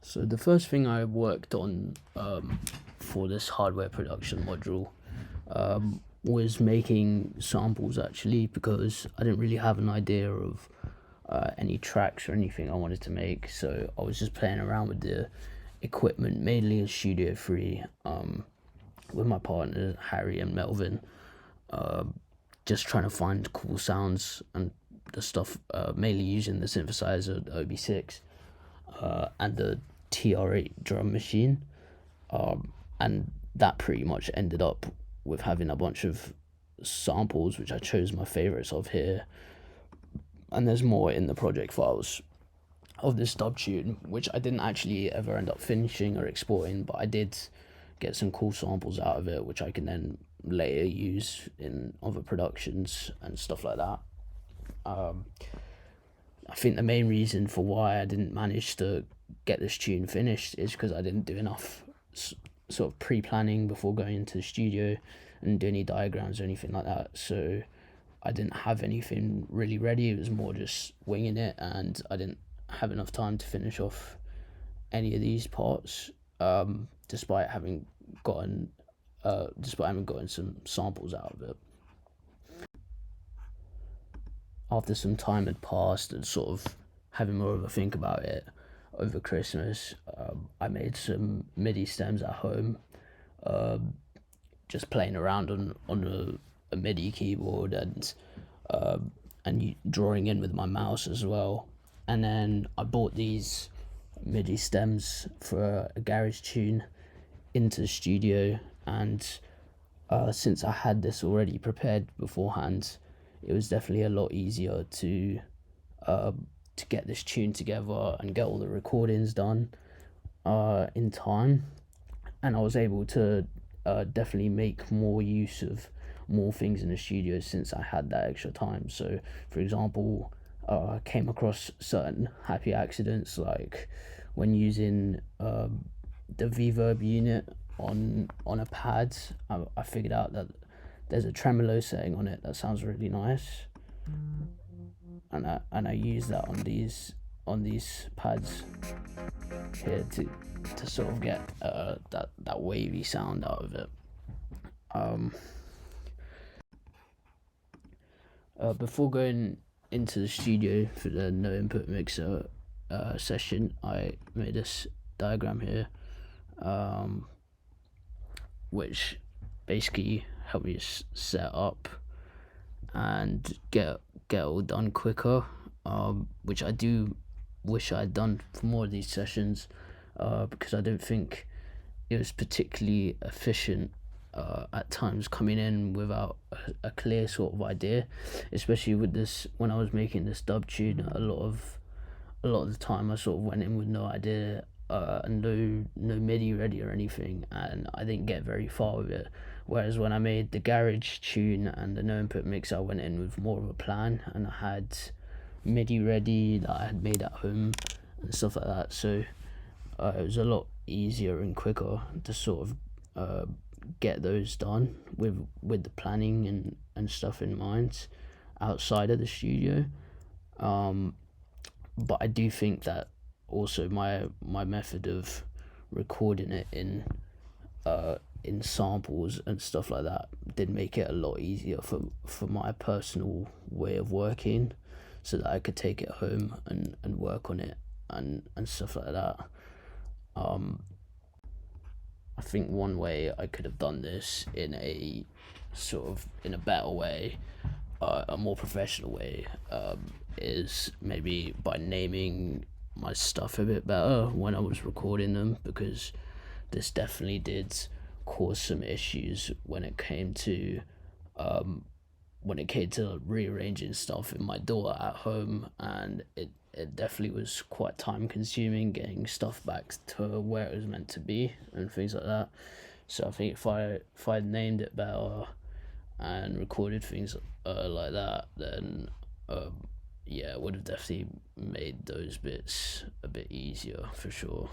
So the first thing I worked on for this hardware production module was making samples actually, because I didn't really have an idea of any tracks or anything I wanted to make. So I was just playing around with the equipment, mainly in Studio 3, with my partners Harry and Melvin, just trying to find cool sounds and the stuff, mainly using the synthesizer, the OB6, and the TR8 drum machine. And that pretty much ended up with having a bunch of samples, which I chose my favorites of here. And there's more in the project files of this dub tune, which I didn't actually ever end up finishing or exporting, but I did get some cool samples out of it, which I can then later use in other productions and stuff like that. I think the main reason for why I didn't manage to get this tune finished is because I didn't do enough sort of pre-planning before going into the studio and do any diagrams or anything like that. So I didn't have anything really ready. It was more just winging it, and I didn't have enough time to finish off any of these parts, despite having gotten some samples out of it. After some time had passed and sort of having more of a think about it over Christmas, I made some MIDI stems at home, just playing around on a MIDI keyboard, and drawing in with my mouse as well. And then I bought these MIDI stems for a garage tune into the studio, and since I had this already prepared beforehand, it was definitely a lot easier to get this tune together and get all the recordings done in time. And I was able to definitely make more use of more things in the studio since I had that extra time. So, for example, I came across certain happy accidents, like when using the reverb unit on a pad. I figured out that there's a tremolo setting on it that sounds really nice, and I use that on these pads here to sort of get that wavy sound out of it. Before going into the studio for the no input mixer session, I made this diagram here, which basically helped me set up and get all done quicker, which I do wish I'd done for more of these sessions, because I don't think it was particularly efficient at times, coming in without a clear sort of idea, especially with this. When I was making this dub tune, a lot of the time I sort of went in with no idea, and no MIDI ready or anything, and I didn't get very far with it. Whereas when I made the garage tune and the no input mix, I went in with more of a plan, and I had MIDI ready that I had made at home and stuff like that. So it was a lot easier and quicker to sort of get those done with the planning and stuff in mind outside of the studio. But I do think that also my method of recording it in samples and stuff like that did make it a lot easier for my personal way of working, so that I could take it home and work on it and stuff like that. I think one way I could have done this in a better way, a more professional way, is maybe by naming my stuff a bit better when I was recording them, because this definitely did cause some issues when it came to rearranging stuff in my DAW at home, and it definitely was quite time consuming getting stuff back to where it was meant to be and things like that. So I think if I named it better and recorded things like that, then yeah, it would have definitely made those bits a bit easier for sure.